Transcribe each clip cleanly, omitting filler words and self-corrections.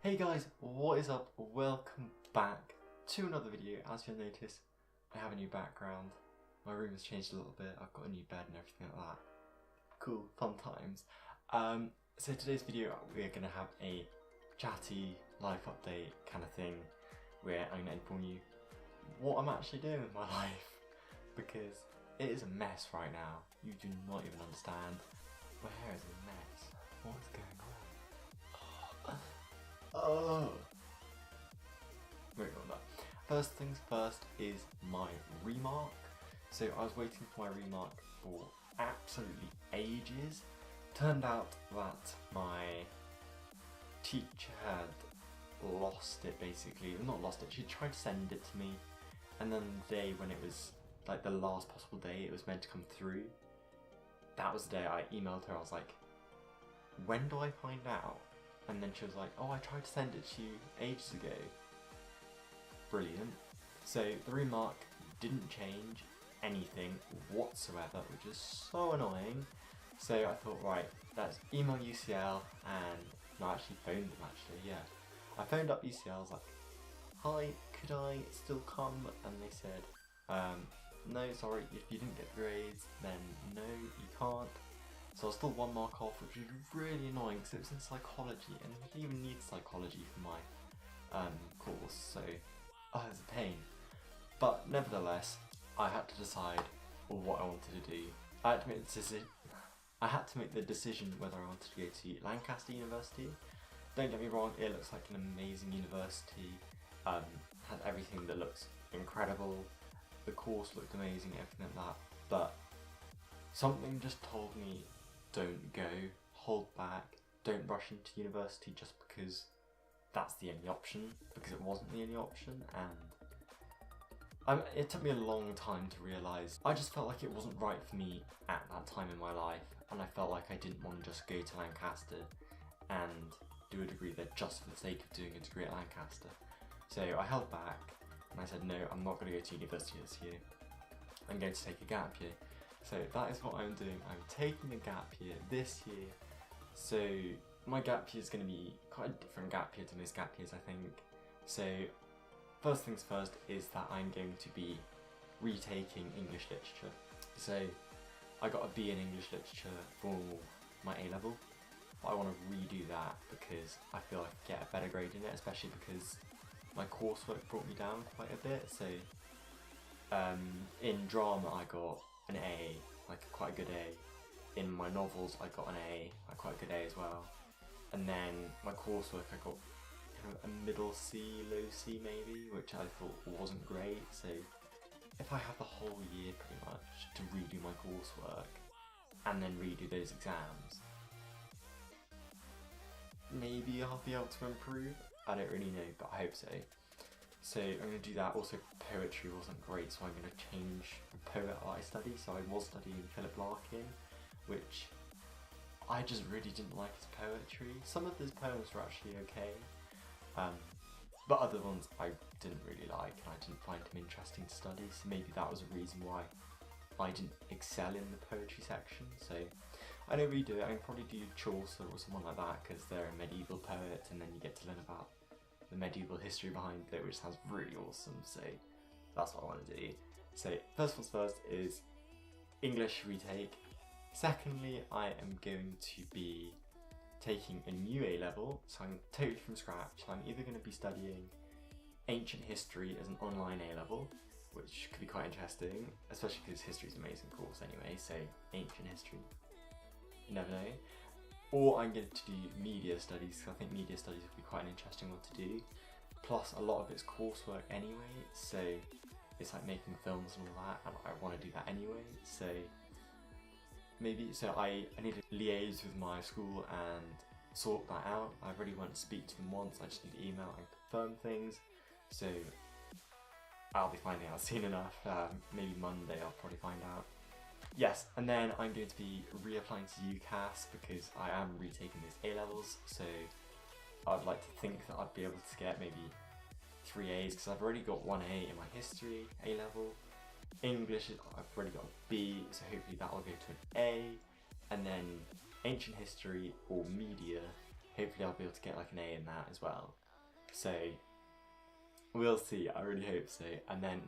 Hey guys, what is up? Welcome back to another video. As you'll notice, I have a new background. My room has changed a little bit. I've got a new bed and everything like that. Cool, fun times. So today's video, we're going to have a chatty life update kind of thing where I'm going to inform you what I'm actually doing with my life, because it is a mess right now. You do not even understand. My hair is a mess. What's going on? Oh. Moving on that. First things first is my remark. So I was waiting for my remark for absolutely ages. Turned out that my teacher had lost it basically. Not lost it, she tried to send it to me, and then the day when it was like the last possible day it was meant to come through, that was the day I emailed her. I was like, when do I find out? And then she was like, oh, I tried to send it to you ages ago. Brilliant. So the remark didn't change anything whatsoever, which is so annoying. So I thought, right, let's email UCL, and no, I actually phoned them actually, yeah. I phoned up UCL, I was like, hi, could I still come? And they said, no, sorry, if you didn't get grades, then no, you can't. So I was still one mark off, which was really annoying because it was in psychology, and I didn't even need psychology for my course, so it's a pain. But nevertheless, I had to decide what I wanted to do. I had to make the decision whether I wanted to go to Lancaster University. Don't get me wrong, it looks like an amazing university. Has everything that looks incredible. The course looked amazing, everything like that. But something just told me, don't go, hold back, don't rush into university just because that's the only option, because it wasn't the only option. And it took me a long time to realise. I just felt like it wasn't right for me at that time in my life, and I felt like I didn't want to just go to Lancaster and do a degree there just for the sake of doing a degree at Lancaster. So I held back and I said, no, I'm not going to go to university this year. I'm going to take a gap year. So that is what I'm doing. I'm taking a gap year this year. So my gap year is going to be quite a different gap year to most gap years, I think. So first things first is that I'm going to be retaking English literature. So I got a B in English literature for my A-level. But I want to redo that because I feel I could get a better grade in it, especially because my coursework brought me down quite a bit. So in drama I got an A, like quite a good A. In my novels I got an A, like quite a good A as well. And then my coursework I got kind of a middle C, low C maybe, which I thought wasn't great. So if I have the whole year pretty much to redo my coursework and then redo those exams, maybe I'll be able to improve. I don't really know, but I hope so. So I'm going to do that. Also, poetry wasn't great, so I'm going to change the poet I study. So I was studying Philip Larkin, which I just really didn't like his poetry. Some of his poems were actually okay, but other ones I didn't really like, and I didn't find him interesting to study. So maybe that was a reason why I didn't excel in the poetry section. So I don't redo it. I can probably do Chaucer or someone like that because they're a medieval poet, and then you get to learn about the medieval history behind it, which sounds really awesome. So that's what I want to do. So first things first is English retake. Secondly, I am going to be taking a new A-level, so I'm totally from scratch. I'm either going to be studying ancient history as an online A-level, which could be quite interesting, especially because history is an amazing course anyway, so ancient history, you never know. Or I'm going to do media studies, because I think media studies would be quite an interesting one to do. Plus a lot of it's coursework anyway, so it's like making films and all that, and I want to do that anyway. So maybe, I need to liaise with my school and sort that out. I already went to speak to them once, I just need to email and confirm things. So I'll be finding out soon enough. Maybe Monday I'll probably find out. Yes, and then I'm going to be reapplying to UCAS because I am retaking these A-levels, so I'd like to think that I'd be able to get maybe 3 A's because I've already got 1 A in my history A-level. English, I've already got a B, so hopefully that'll go to an A. And then ancient history or media, hopefully I'll be able to get like an A in that as well. So we'll see, I really hope so. And then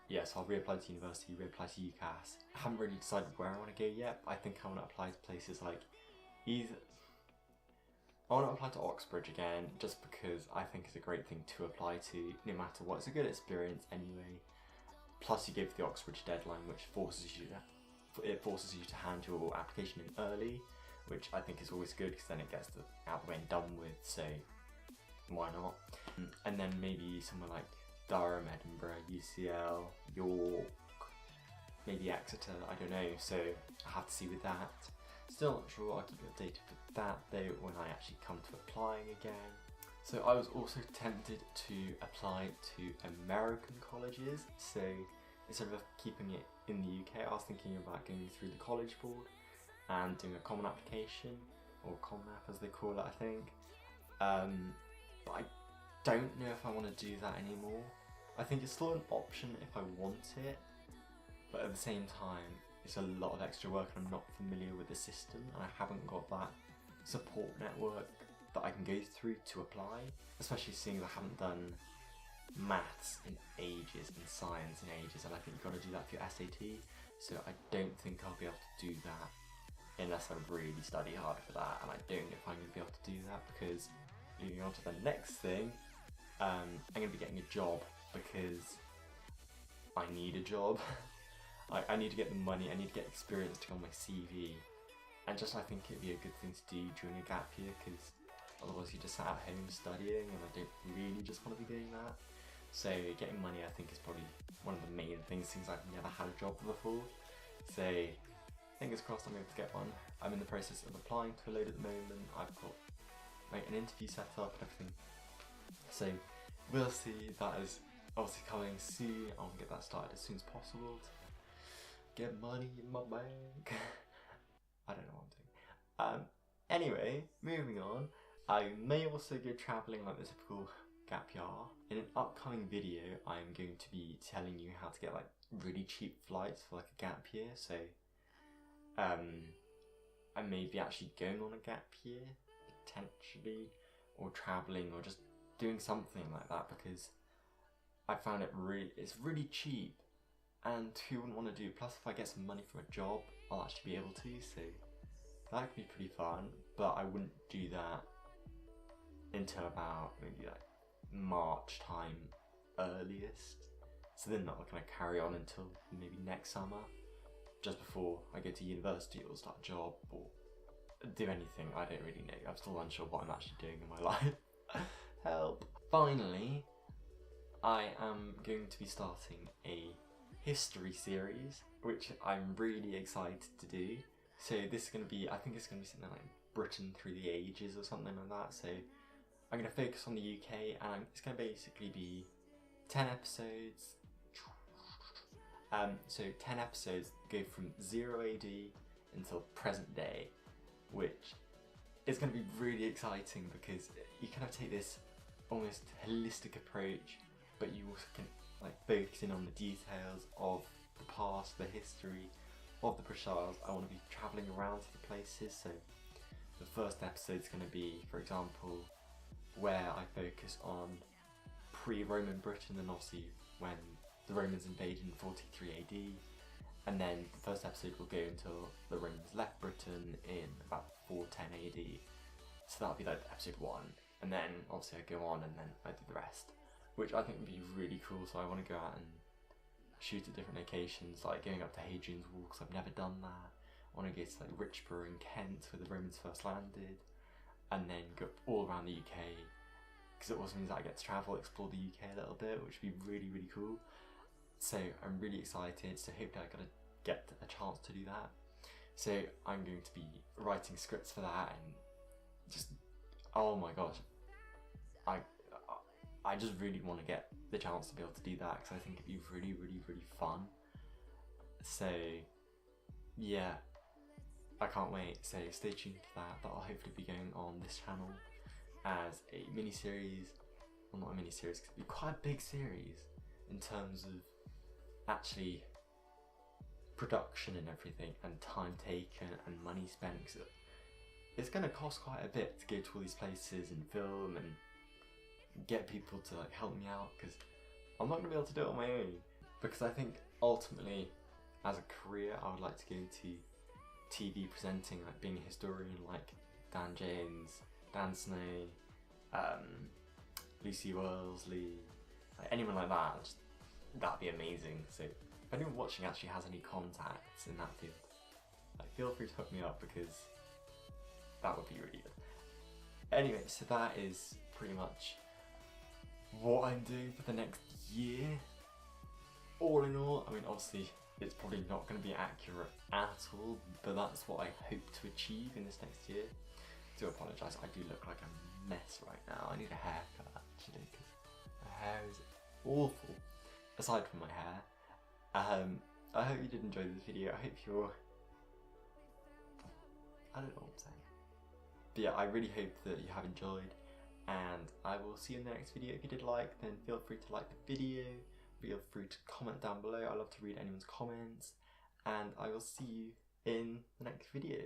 yes, I'll reapply to university, reapply to UCAS. I haven't really decided where I want to go yet, but I think I want to apply to places like I want to apply to Oxbridge again, just because I think it's a great thing to apply to, no matter what. It's a good experience anyway. Plus you give the Oxbridge deadline, which forces you to hand your application in early, which I think is always good, because then it gets out of the way and done with, so why not? And then maybe somewhere like Durham, Edinburgh, UCL, York, maybe Exeter, I don't know, so I have to see with that. Still not sure, I'll keep you updated with that though when I actually come to applying again. So I was also tempted to apply to American colleges, so instead of keeping it in the UK, I was thinking about going through the College Board and doing a common application, or common app as they call it, I think. But I don't know if I want to do that anymore. I think it's still an option if I want it, but at the same time it's a lot of extra work and I'm not familiar with the system, and I haven't got that support network that I can go through to apply, especially seeing as I haven't done maths in ages and science in ages, and I think you've got to do that for your SAT, so I don't think I'll be able to do that unless I really study hard for that, and I don't know if I'm going to be able to do that, because moving on to the next thing, I'm going to be getting a job, because I need a job. I need to get the money, I need to get experience to go on my CV, and just I think it'd be a good thing to do during a gap year, because otherwise you just sat at home studying, and I don't really just want to be doing that. So getting money I think is probably one of the main things, since I've never had a job before. So fingers crossed I'm able to get one. I'm in the process of applying to a load at the moment. I've got like an interview set up and everything. So we'll see, that is obviously coming soon. I'll get that started as soon as possible. Get money in my bank. I don't know what I'm doing. Anyway, moving on. I may also go travelling like the typical gap year. In an upcoming video, I'm going to be telling you how to get like really cheap flights for like a gap year. So, I may be actually going on a gap year, potentially, or travelling, or just doing something like that, because I found it's really cheap. And who wouldn't want to do? Plus, if I get some money from a job, I'll actually be able to, so that could be pretty fun. But I wouldn't do that until about maybe like March time earliest. So then not going to carry on until maybe next summer, just before I go to university or start a job or do anything. I don't really know. I'm still unsure what I'm actually doing in my life. Help. Finally, I am going to be starting a history series, which I'm really excited to do. So this is going to be, I think it's going to be something like Britain through the ages or something like that. So I'm going to focus on the UK, and it's going to basically be 10 episodes. So 10 episodes go from 0 AD until present day, which is going to be really exciting, because you kind of take this almost holistic approach, but you also can like focus in on the details of the past, the history of the British Isles. I want to be travelling around to the places, so the first episode is going to be, for example, where I focus on pre-Roman Britain, and obviously when the Romans invaded in 43 AD, and then the first episode will go until the Romans left Britain in about 410 AD, so that'll be like episode 1, and then obviously I go on and then I do the rest, which I think would be really cool. So I want to go out and shoot at different locations, like going up to Hadrian's Wall, because I've never done that. I want to go to like Richborough in Kent, where the Romans first landed, and then go all around the UK, because it also means that I get to travel, explore the UK a little bit, which would be really, really cool. So I'm really excited, so hopefully I'm going to get a chance to do that. So I'm going to be writing scripts for that, and just, oh my gosh, I just really want to get the chance to be able to do that, because I think it'd be really, really, really fun. So yeah, I can't wait. So stay tuned for that. That'll hopefully be going on this channel as a mini-series. Well, not a mini-series, because it'd be quite a big series in terms of actually production and everything, and time taken and money spent, because it's going to cost quite a bit to go to all these places and film and get people to like help me out, because I'm not going to be able to do it on my own. Because I think ultimately, as a career, I would like to go into TV presenting, like being a historian like Dan James, Dan Snow, Lucy Worsley, like anyone like that. That'd be amazing. So if anyone watching actually has any contacts in that field, like feel free to hook me up, because that would be really good. Anyway, so that is pretty much what I'm doing for the next year. All in all, I mean, obviously it's probably not going to be accurate at all, but that's what I hope to achieve in this next year. I do apologise, I do look like a mess right now. I need a haircut actually, because my hair is awful, aside from my hair. I hope you did enjoy this video. I hope I don't know what I'm saying. But yeah, I really hope that you have enjoyed, and I will see you in the next video. If you did like, then feel free to like the video, feel free to comment down below. I love to read anyone's comments, and I will see you in the next video,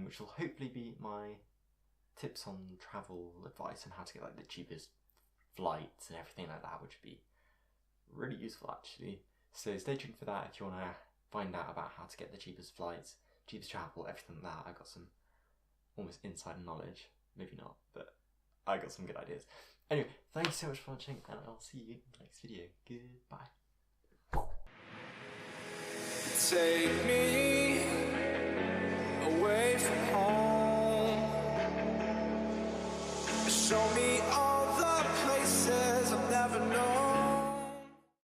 which will hopefully be my tips on travel advice and how to get like the cheapest flights and everything like that, which would be really useful actually. So stay tuned for that if you want to find out about how to get the cheapest flights, cheapest travel, everything like that. I got some almost inside knowledge, maybe not, but I got some good ideas. Anyway, thank you so much for watching, and I'll see you in the next video. Goodbye. Take me